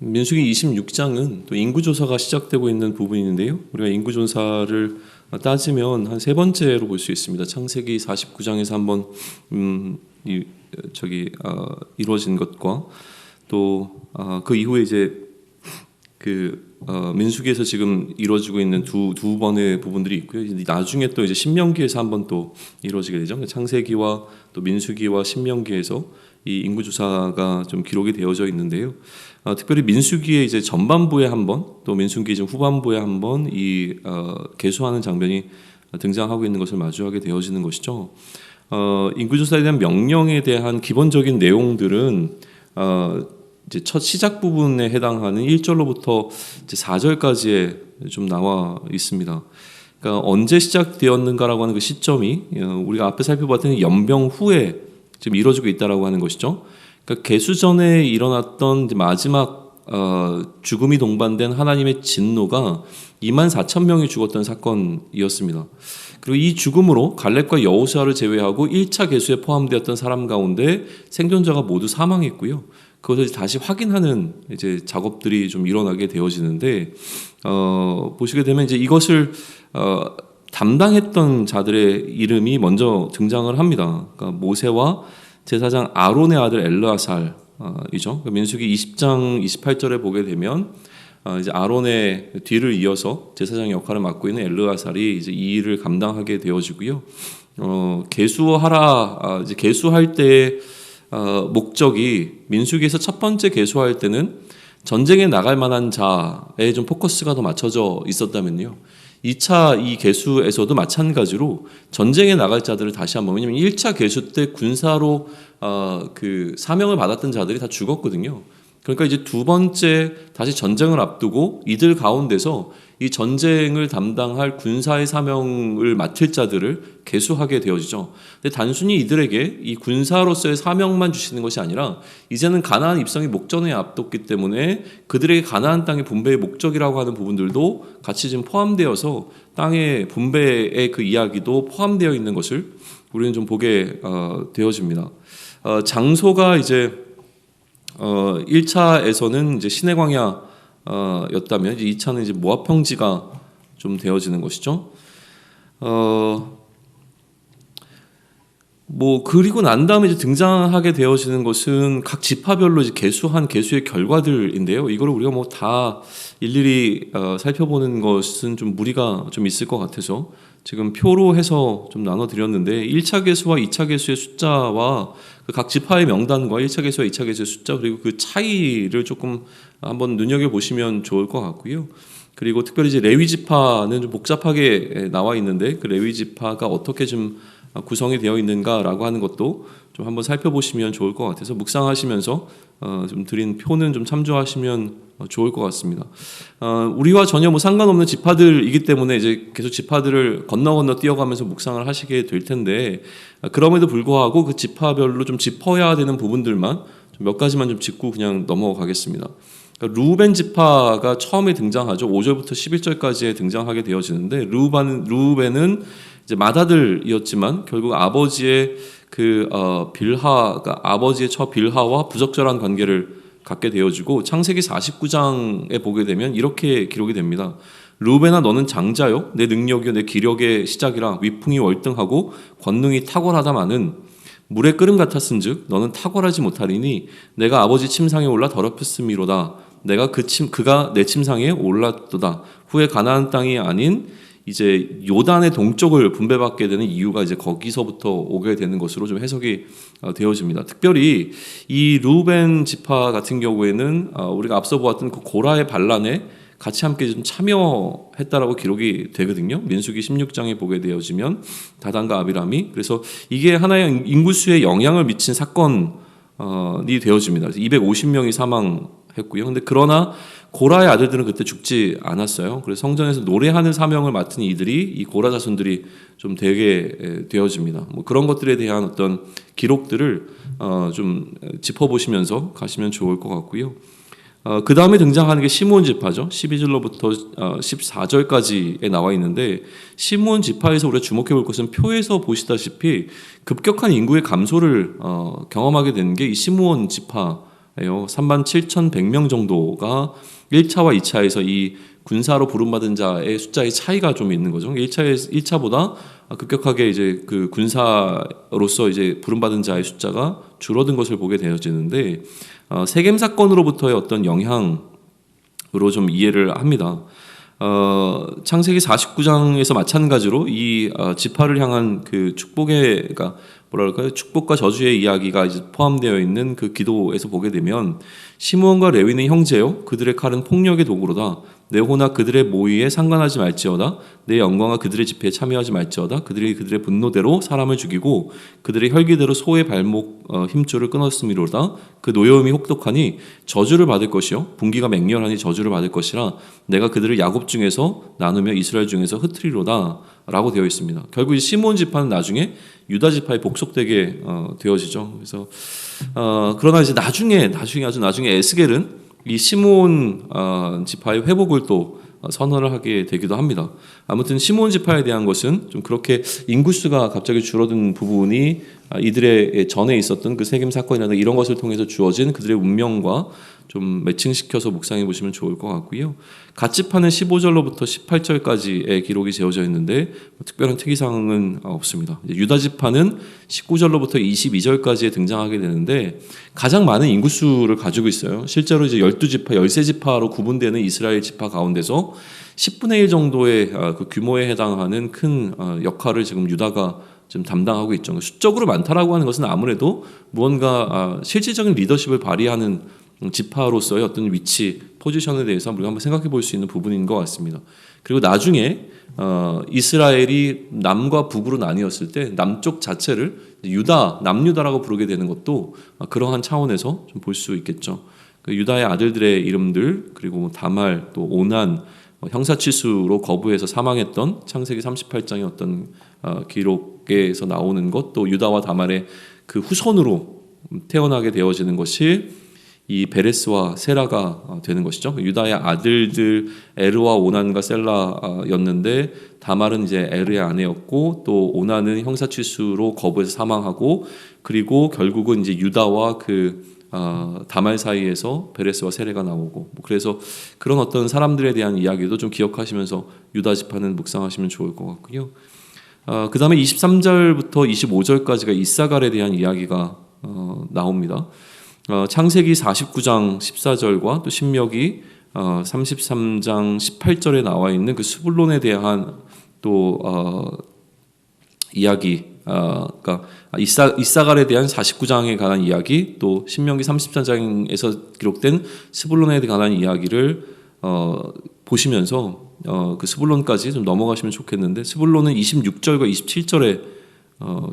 민수기 26장은 또 인구조사가 시작되고 있는 부분인데요. 우리가 인구조사를 따지면 한 세 번째로 볼 수 있습니다. 창세기 49장에서 한번 이루어진 것과 또 그 이후에 이제 민수기에서 지금 이루어지고 있는 두 번의 부분들이 있고요. 나중에 또 이제 신명기에서 한번 또 이루어지게 되죠. 창세기와 또 민수기와 신명기에서 이 인구조사가 좀 기록이 되어져 있는데요. 특별히 민수기의 이제 전반부에 한번 또 민수기 좀 후반부에 한번 이 계수하는 장면이 등장하고 있는 것을 마주하게 되어지는 것이죠. 인구조사에 대한 명령에 대한 기본적인 내용들은 이제 첫 시작 부분에 해당하는 1절로부터 이제 4절까지에 좀 나와 있습니다. 그러니까 언제 시작되었는가라고 하는 그 시점이 우리가 앞에 살펴봤던 연병 후에 지금 이루어지고 있다라고 하는 것이죠. 그러니까 계수 전에 일어났던 이제 마지막 죽음이 동반된 하나님의 진노가 24,000명이 죽었던 사건이었습니다. 그리고 이 죽음으로 갈렙과 여호수아를 제외하고 1차 계수에 포함되었던 사람 가운데 생존자가 모두 사망했고요. 그것을 다시 확인하는 이제 작업들이 좀 일어나게 되어지는데 보시게 되면 이제 이것을 담당했던 자들의 이름이 먼저 등장을 합니다. 그러니까 모세와 제사장 아론의 아들 엘르아살이죠. 민수기 20장 28절에 보게 되면 이제 아론의 뒤를 이어서 제사장 역할을 맡고 있는 엘르아살이 이제 이 일을 감당하게 되어지고요. 계수하라 이제 계수할 때 목적이 민수기에서 첫 번째 계수할 때는 전쟁에 나갈 만한 자에 좀 포커스가 더 맞춰져 있었다면요. 2차 이 계수에서도 마찬가지로 전쟁에 나갈 자들을 다시 한번, 왜냐면 1차 계수 때 군사로 그 사명을 받았던 자들이 다 죽었거든요. 그러니까 이제 두 번째 다시 전쟁을 앞두고 이들 가운데서 이 전쟁을 담당할 군사의 사명을 맡을 자들을 계수하게 되어지죠. 근데 단순히 이들에게 이 군사로서의 사명만 주시는 것이 아니라 이제는 가나안 입성이 목전에 앞뒀기 때문에 그들에게 가나안 땅의 분배의 목적이라고 하는 부분들도 같이 지금 포함되어서 땅의 분배의 그 이야기도 포함되어 있는 것을 우리는 좀 보게 되어집니다. 장소가 이제 1차에서는 이제 시내 광야 였다면 이제 2차는 이제 모압 평지가 좀 되어지는 것이죠. 그리고 난 다음에 이제 등장하게 되어지는 것은 각 지파별로 이제 계수한 계수의 결과들인데요. 이거를 우리가 다 일일이 살펴보는 것은 좀 무리가 좀 있을 것 같아서 지금 표로 해서 좀 나눠 드렸는데 1차 계수와 2차 계수의 숫자와 각 지파의 명단과 1차 계수와 2차 계수의 숫자 그리고 그 차이를 조금 한번 눈여겨보시면 좋을 것 같고요. 그리고 특별히 이제 레위 지파는 좀 복잡하게 나와 있는데 그 레위 지파가 어떻게 좀 구성이 되어 있는가라고 하는 것도 좀 한번 살펴보시면 좋을 것 같아서 묵상하시면서 좀 드린 표는 좀 참조하시면 좋을 것 같습니다. 우리와 전혀 상관없는 지파들이기 때문에 이제 계속 지파들을 건너 뛰어가면서 묵상을 하시게 될 텐데 그럼에도 불구하고 그 지파별로 좀 짚어야 되는 부분들만 몇 가지만 좀 짚고 그냥 넘어가겠습니다. 그러니까 루벤 지파가 처음에 등장하죠. 5절부터 11절까지에 등장하게 되어지는데 루벤은 이제 맏아들이었지만 결국 아버지의 빌하가 아버지의 처 빌하와 부적절한 관계를 갖게 되어지고 창세기 49장에 보게 되면 이렇게 기록이 됩니다. 루벤아 너는 장자요 내 능력이요 내 기력의 시작이라 위풍이 월등하고 권능이 탁월하다마는 물의 끓음 같았은즉 너는 탁월하지 못하리니 내가 아버지 침상에 올라 더럽혔음이로다. 내가 그가 내 침상에 올랐도다. 후에 가나안 땅이 아닌 이제 요단의 동쪽을 분배받게 되는 이유가 이제 거기서부터 오게 되는 것으로 좀 해석이 되어집니다. 특별히 이 루벤 지파 같은 경우에는 우리가 앞서 보았던 그 고라의 반란에 같이 함께 좀 참여했다라고 기록이 되거든요. 민수기 16장에 보게 되어지면 다단과 아비람이 그래서 이게 하나의 인구수에 영향을 미친 사건이 되어집니다. 그래서 250명이 사망했고요. 근데 그러나 고라의 아들들은 그때 죽지 않았어요. 그래서 성전에서 노래하는 사명을 맡은 이들이 이 고라 자손들이 좀 되게 되어집니다. 그런 것들에 대한 어떤 기록들을 좀 짚어보시면서 가시면 좋을 것 같고요. 그 다음에 등장하는 게 시므온 지파죠. 12절로부터 14절까지에 나와 있는데 시므온 지파에서 우리가 주목해 볼 것은 표에서 보시다시피 급격한 인구의 감소를 경험하게 되는 게 이 시므온 지파 해요. 37,100명 정도가 1차와 2차에서 이 군사로 부름받은 자의 숫자의 차이가 좀 있는 거죠. 1차보다 급격하게 이제 그 군사로서 이제 부름받은 자의 숫자가 줄어든 것을 보게 되어지는데, 세겜 사건으로부터의 어떤 영향으로 좀 이해를 합니다. 창세기 49장에서 마찬가지로 이 지파를 향한 그 축복의, 그러니까 뭐랄까요, 축복과 저주의 이야기가 이제 포함되어 있는 그 기도에서 보게 되면, 시므온과 레위는 형제요, 그들의 칼은 폭력의 도구로다. 내 호나 그들의 모의에 상관하지 말지어다. 내 영광과 그들의 집회에 참여하지 말지어다. 그들이 그들의 분노대로 사람을 죽이고 그들의 혈기대로 소의 발목 힘줄을 끊었음이로다. 그 노여움이 혹독하니 저주를 받을 것이요, 분기가 맹렬하니 저주를 받을 것이라. 내가 그들을 야곱 중에서 나누며 이스라엘 중에서 흩트리로다 라고 되어 있습니다. 결국 이 시므온 지파는 나중에 유다 지파에 복속되게 되어지죠. 그래서 그러나 이제 나중에 에스겔은 이 시므온 지파의 회복을 또 선언을 하게 되기도 합니다. 아무튼 시므온 지파에 대한 것은 좀 그렇게 인구수가 갑자기 줄어든 부분이 이들의 전에 있었던 그 세겜 사건이라든가 이런 것을 통해서 주어진 그들의 운명과 좀 매칭시켜서 묵상해 보시면 좋을 것 같고요. 갓지파는 15절로부터 18절까지의 기록이 지어져 있는데 특별한 특이사항은 없습니다. 유다 지파는 19절로부터 22절까지에 등장하게 되는데 가장 많은 인구수를 가지고 있어요. 실제로 이제 12지파, 13지파로 구분되는 이스라엘 지파 가운데서 10분의 1 정도의 그 규모에 해당하는 큰 역할을 지금 유다가 지금 담당하고 있죠. 수적으로 많다라고 하는 것은 아무래도 무언가 실질적인 리더십을 발휘하는 지파로서의 어떤 위치, 포지션에 대해서 우리가 한번 생각해 볼 수 있는 부분인 것 같습니다. 그리고 나중에 이스라엘이 남과 북으로 나뉘었을 때 남쪽 자체를 유다, 남유다라고 부르게 되는 것도 그러한 차원에서 좀 볼 수 있겠죠. 그 유다의 아들들의 이름들, 그리고 다말, 또 오난, 형사치수로 거부해서 사망했던 창세기 38장의 어떤 기록에서 나오는 것, 또 유다와 다말의 그 후손으로 태어나게 되어지는 것이 이 베레스와 세라가 되는 것이죠. 유다의 아들들 에르와 오난과 셀라였는데 다말은 이제 에르의 아내였고, 또 오난은 형사치수로 거부해서 사망하고, 그리고 결국은 이제 유다와 그 다말 사이에서 베레스와 세레가 나오고, 그래서 그런 어떤 사람들에 대한 이야기도 좀 기억하시면서 유다 지파는 묵상하시면 좋을 것 같고요. 그 다음에 23절부터 25절까지가 이사갈에 대한 이야기가 나옵니다. 창세기 49장 14절과 또 신명기 33장 18절에 나와 있는 그 스불론에 대한 또 이야기, 그러니까 이사갈에 대한 49장에 관한 이야기, 또 신명기 34장에서 기록된 스불론에 관한 이야기를 보시면서 그 스불론까지 좀 넘어가시면 좋겠는데, 스불론은 26절과 27절에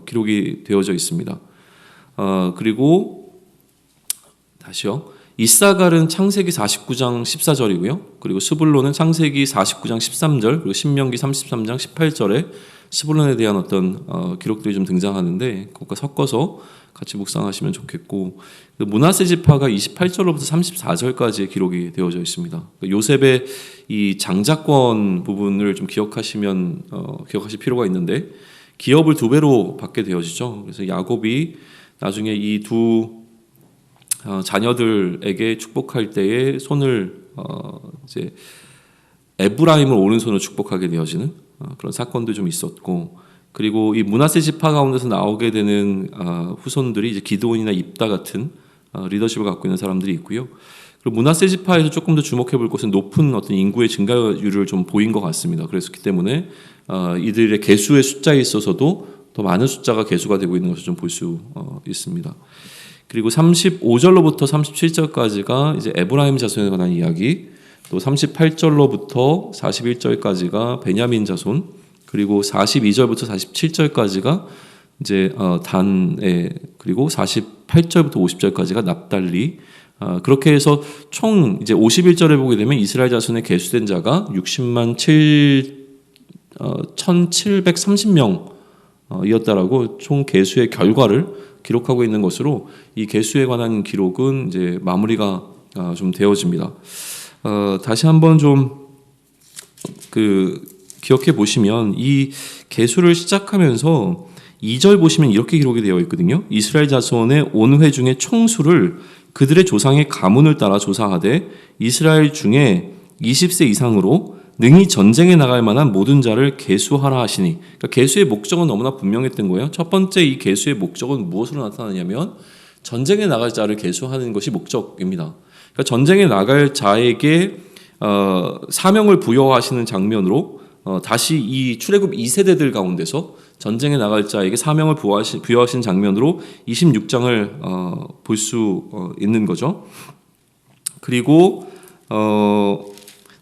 기록이 되어져 있습니다. 그리고 다시요. 이사갈은 창세기 49장 14절이고요. 그리고 스불론은 창세기 49장 13절, 그리고 신명기 33장 18절에 스불론에 대한 어떤 기록들이 좀 등장하는데 그것과 섞어서 같이 묵상하시면 좋겠고, 므낫세 지파가 28절로부터 34절까지의 기록이 되어져 있습니다. 요셉의 이 장자권 부분을 좀 기억하실 필요가 있는데, 기업을 2배로 받게 되어지죠. 그래서 야곱이 나중에 이 두 자녀들에게 축복할 때에 손을 이제 에브라임을 오른손으로 축복하게 되어지는 그런 사건도 좀 있었고, 그리고 이 므낫세 지파 가운데서 나오게 되는 후손들이 이제 기드온이나 입다 같은 리더십을 갖고 있는 사람들이 있고요. 그리고 므낫세 지파에서 조금 더 주목해 볼 것은 높은 어떤 인구의 증가율을 좀 보인 것 같습니다. 그렇기 때문에 이들의 개수의 숫자에 있어서도 더 많은 숫자가 개수가 되고 있는 것을 좀 볼 수 있습니다. 그리고 35절로부터 37절까지가 이제 에브라임 자손에 관한 이야기, 또 38절로부터 41절까지가 베냐민 자손, 그리고 42절부터 47절까지가 이제 단에, 그리고 48절부터 50절까지가 납달리. 그렇게 해서 총 이제 51절에 보게 되면 이스라엘 자손의 계수된 자가 60만 1,730명이었다라고 총 계수의 결과를 기록하고 있는 것으로, 이 계수에 관한 기록은 이제 마무리가 좀 되어집니다. 다시 한번 좀 기억해 보시면 이 계수를 시작하면서 2절 보시면 이렇게 기록이 되어 있거든요. 이스라엘 자손의 온 회중의 총수를 그들의 조상의 가문을 따라 조사하되 이스라엘 중에 20세 이상으로 능히 전쟁에 나갈 만한 모든 자를 계수하라 하시니, 그러니까 계수의 목적은 너무나 분명했던 거예요. 첫 번째 이 계수의 목적은 무엇으로 나타나냐면 전쟁에 나갈 자를 계수하는 것이 목적입니다. 그러니까 전쟁에 나갈 자에게 사명을 부여하시는 장면으로 다시 이 출애굽 2세대들 가운데서 전쟁에 나갈 자에게 사명을 부여하신 장면으로 26장을 볼 수 있는 거죠. 그리고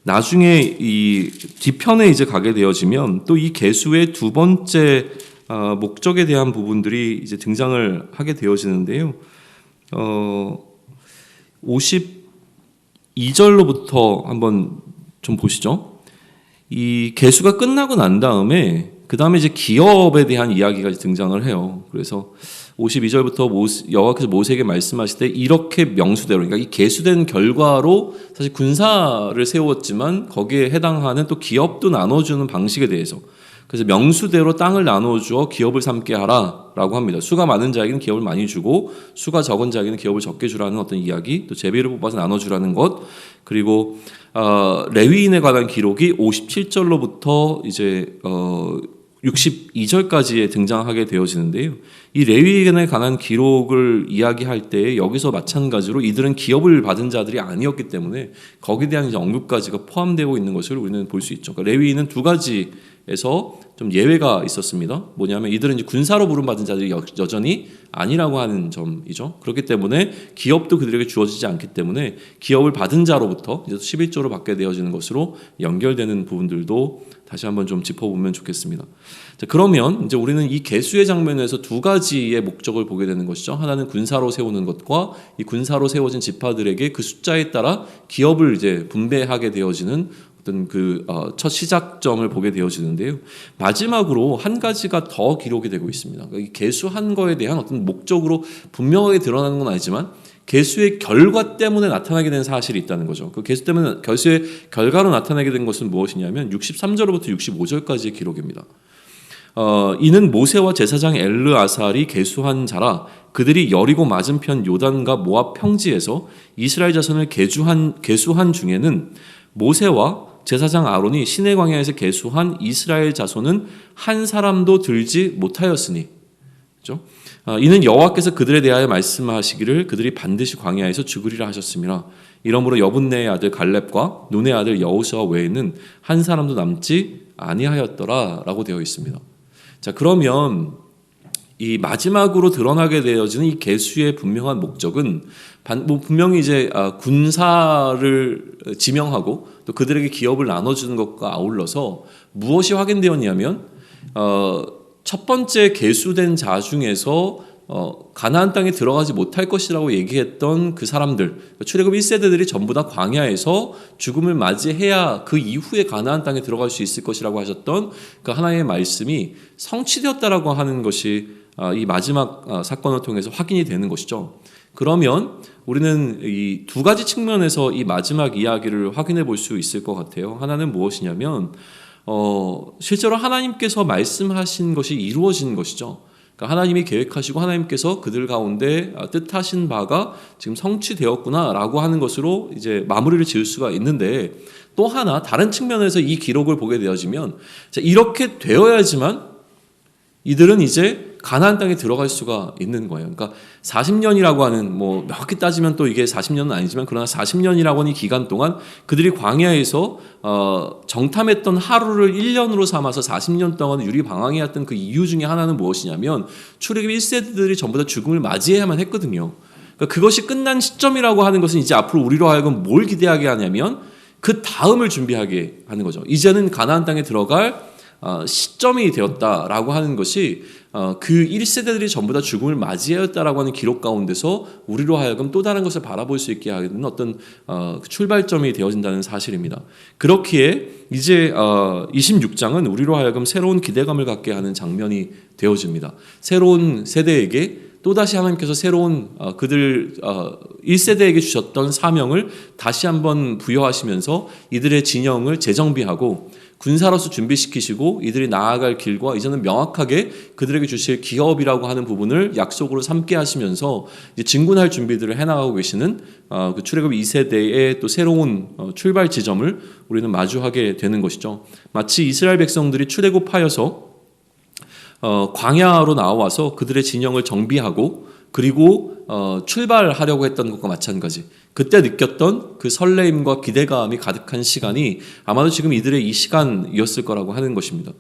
나중에 이 뒤편에 이제 가게 되어지면 또 이 계수의 두 번째 목적에 대한 부분들이 이제 등장을 하게 되어지는데요. 52절로부터 한번 좀 보시죠. 이 계수가 끝나고 난 다음에 그 다음에 이제 기업에 대한 이야기가 등장을 해요. 그래서 52절부터 여호와께서 모세에게 말씀하실 때 이렇게 명수대로, 그러니까 이 계수된 결과로 사실 군사를 세웠지만 거기에 해당하는 또 기업도 나눠주는 방식에 대해서, 그래서 명수대로 땅을 나눠주어 기업을 삼게 하라라고 합니다. 수가 많은 자에게는 기업을 많이 주고 수가 적은 자에게는 기업을 적게 주라는 어떤 이야기, 또 제비를 뽑아서 나눠주라는 것, 그리고 레위인에 관한 기록이 57절로부터 이제 62절까지에 등장하게 되어지는데요. 이 레위인에 관한 기록을 이야기할 때 여기서 마찬가지로 이들은 기업을 받은 자들이 아니었기 때문에 거기에 대한 이제 언급까지가 포함되고 있는 것을 우리는 볼 수 있죠. 그러니까 레위인은 두 가지에서 좀 예외가 있었습니다. 뭐냐면 이들은 이제 군사로 부름받은 자들이 여전히 아니라고 하는 점이죠. 그렇기 때문에 기업도 그들에게 주어지지 않기 때문에 기업을 받은 자로부터 이제 11조로 받게 되어지는 것으로 연결되는 부분들도 다시 한번 좀 짚어보면 좋겠습니다. 자, 그러면 이제 우리는 이 계수의 장면에서 두 가지의 목적을 보게 되는 것이죠. 하나는 군사로 세우는 것과 이 군사로 세워진 지파들에게 그 숫자에 따라 기업을 이제 분배하게 되어지는 어떤 그 첫 시작점을 보게 되어지는데요. 마지막으로 한 가지가 더 기록이 되고 있습니다. 이 계수한 거에 대한 어떤 목적으로 분명하게 드러나는 건 아니지만 계수의 결과 때문에 나타나게 된 사실이 있다는 거죠. 그 계수의 결과로 나타나게 된 것은 무엇이냐면 63절부터 65절까지의 기록입니다. 이는 모세와 제사장 엘르아살이 계수한 자라. 그들이 여리고 맞은편 요단과 모압 평지에서 이스라엘 자손을 계수한 중에는 모세와 제사장 아론이 시내 광야에서 계수한 이스라엘 자손은 한 사람도 들지 못하였으니, 그렇죠? 이는 여호와께서 그들에 대하여 말씀하시기를 그들이 반드시 광야에서 죽으리라 하셨음이라. 이러므로 여분네의 아들 갈렙과 눈의 아들 여호수아 외에는 한 사람도 남지 아니하였더라라고 되어 있습니다. 자, 그러면 이 마지막으로 드러나게 되어지는 이 계수의 분명한 목적은 분명히 이제 군사를 지명하고 또 그들에게 기업을 나눠주는 것과 아울러서 무엇이 확인되었냐면 첫 번째 계수된 자 중에서 가나안 땅에 들어가지 못할 것이라고 얘기했던 그 사람들, 출애굽 1세대들이 전부 다 광야에서 죽음을 맞이해야 그 이후에 가나안 땅에 들어갈 수 있을 것이라고 하셨던 그 하나님의 말씀이 성취되었다라고 하는 것이 이 마지막 사건을 통해서 확인이 되는 것이죠. 그러면 우리는 이 두 가지 측면에서 이 마지막 이야기를 확인해 볼 수 있을 것 같아요. 하나는 무엇이냐면 실제로 하나님께서 말씀하신 것이 이루어진 것이죠. 그러니까 하나님이 계획하시고 하나님께서 그들 가운데 뜻하신 바가 지금 성취되었구나라고 하는 것으로 이제 마무리를 지을 수가 있는데, 또 하나 다른 측면에서 이 기록을 보게 되어지면 이렇게 되어야지만 이들은 이제 가나안 땅에 들어갈 수가 있는 거예요. 그러니까 40년이라고 하는, 뭐 명확히 따지면 또 이게 40년은 아니지만 그러나 40년이라고 하는 기간 동안 그들이 광야에서 정탐했던 하루를 1년으로 삼아서 40년 동안 유리방황해왔던 그 이유 중에 하나는 무엇이냐면 출애굽 1세대들이 전부 다 죽음을 맞이해야만 했거든요. 그러니까 그것이 끝난 시점이라고 하는 것은 이제 앞으로 우리로 하여금 뭘 기대하게 하냐면 그 다음을 준비하게 하는 거죠. 이제는 가나안 땅에 들어갈 시점이 되었다라고 하는 것이 그 1세대들이 전부 다 죽음을 맞이하였다라고 하는 기록 가운데서 우리로 하여금 또 다른 것을 바라볼 수 있게 하는 어떤 출발점이 되어진다는 사실입니다. 그렇기에 이제 26장은 우리로 하여금 새로운 기대감을 갖게 하는 장면이 되어집니다. 새로운 세대에게 또다시 하나님께서 새로운 그들 1세대에게 주셨던 사명을 다시 한번 부여하시면서 이들의 진영을 재정비하고 군사로서 준비시키시고 이들이 나아갈 길과 이제는 명확하게 그들에게 주실 기업이라고 하는 부분을 약속으로 삼게 하시면서 이제 진군할 준비들을 해나가고 계시는 그 출애굽 2세대의 또 새로운 출발 지점을 우리는 마주하게 되는 것이죠. 마치 이스라엘 백성들이 출애굽하여서 광야로 나와서 그들의 진영을 정비하고 그리고 출발하려고 했던 것과 마찬가지. 그때 느꼈던 그 설레임과 기대감이 가득한 시간이 아마도 지금 이들의 이 시간이었을 거라고 하는 것입니다.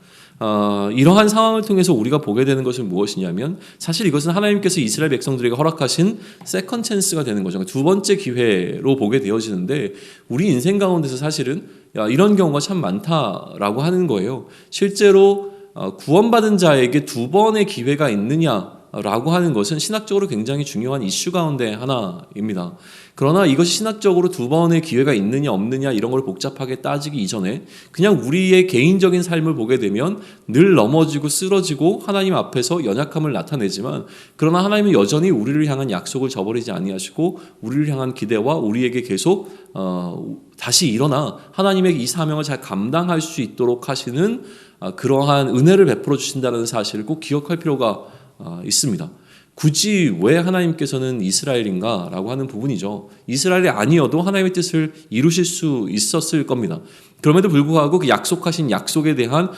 이러한 상황을 통해서 우리가 보게 되는 것은 무엇이냐면 사실 이것은 하나님께서 이스라엘 백성들에게 허락하신 세컨 찬스가 되는 거죠. 두 번째 기회로 보게 되어지는데 우리 인생 가운데서 사실은 이런 경우가 참 많다라고 하는 거예요. 실제로 구원받은 자에게 두 번의 기회가 있느냐라고 하는 것은 신학적으로 굉장히 중요한 이슈 가운데 하나입니다. 그러나 이것이 신학적으로 두 번의 기회가 있느냐 없느냐 이런 걸 복잡하게 따지기 이전에 그냥 우리의 개인적인 삶을 보게 되면 늘 넘어지고 쓰러지고 하나님 앞에서 연약함을 나타내지만 그러나 하나님은 여전히 우리를 향한 약속을 저버리지 아니하시고 우리를 향한 기대와 우리에게 계속 다시 일어나 하나님의 이 사명을 잘 감당할 수 있도록 하시는 그러한 은혜를 베풀어 주신다는 사실을 꼭 기억할 필요가 있습니다. 굳이 왜 하나님께서는 이스라엘인가라고 하는 부분이죠. 이스라엘이 아니어도 하나님의 뜻을 이루실 수 있었을 겁니다. 그럼에도 불구하고 그 약속하신 약속에 대한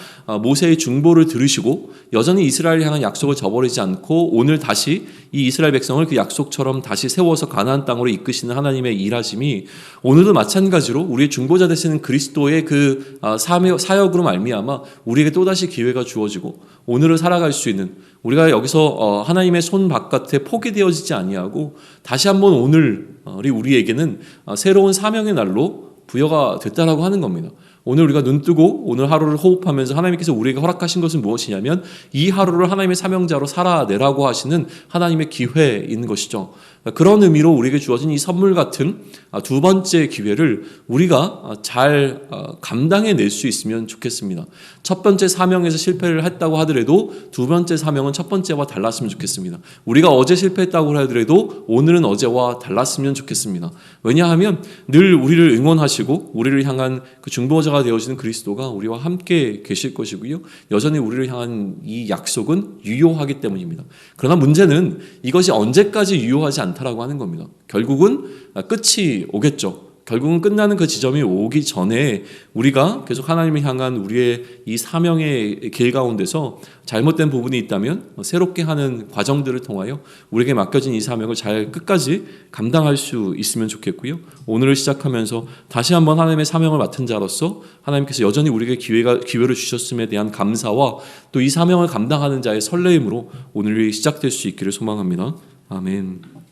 모세의 중보를 들으시고 여전히 이스라엘을 향한 약속을 저버리지 않고 오늘 다시 이 이스라엘 백성을 그 약속처럼 다시 세워서 가나안 땅으로 이끄시는 하나님의 일하심이 오늘도 마찬가지로 우리의 중보자 되시는 그리스도의 그 사역으로 말미암아 우리에게 또다시 기회가 주어지고 오늘을 살아갈 수 있는 우리가 여기서 하나님의 손 바깥에 포기되어지지 아니하고 다시 한번 오늘이 우리에게는 새로운 사명의 날로 부여가 됐다라고 하는 겁니다. 오늘 우리가 눈 뜨고 오늘 하루를 호흡하면서 하나님께서 우리에게 허락하신 것은 무엇이냐면 이 하루를 하나님의 사명자로 살아내라고 하시는 하나님의 기회인 것이죠. 그런 의미로 우리에게 주어진 이 선물 같은 두 번째 기회를 우리가 잘 감당해낼 수 있으면 좋겠습니다. 첫 번째 사명에서 실패를 했다고 하더라도 두 번째 사명은 첫 번째와 달랐으면 좋겠습니다. 우리가 어제 실패했다고 하더라도 오늘은 어제와 달랐으면 좋겠습니다. 왜냐하면 늘 우리를 응원하시고 우리를 향한 그 중보자가 되어지는 그리스도가 우리와 함께 계실 것이고요. 여전히 우리를 향한 이 약속은 유효하기 때문입니다. 그러나 문제는 이것이 언제까지 유효하지 않다라고 하는 겁니다. 결국은 끝이 오겠죠. 결국은 끝나는 그 지점이 오기 전에 우리가 계속 하나님을 향한 우리의 이 사명의 길 가운데서 잘못된 부분이 있다면 새롭게 하는 과정들을 통하여 우리에게 맡겨진 이 사명을 잘 끝까지 감당할 수 있으면 좋겠고요. 오늘을 시작하면서 다시 한번 하나님의 사명을 맡은 자로서 하나님께서 여전히 우리에게 기회를 주셨음에 대한 감사와 또 이 사명을 감당하는 자의 설레임으로 오늘이 시작될 수 있기를 소망합니다. 아멘.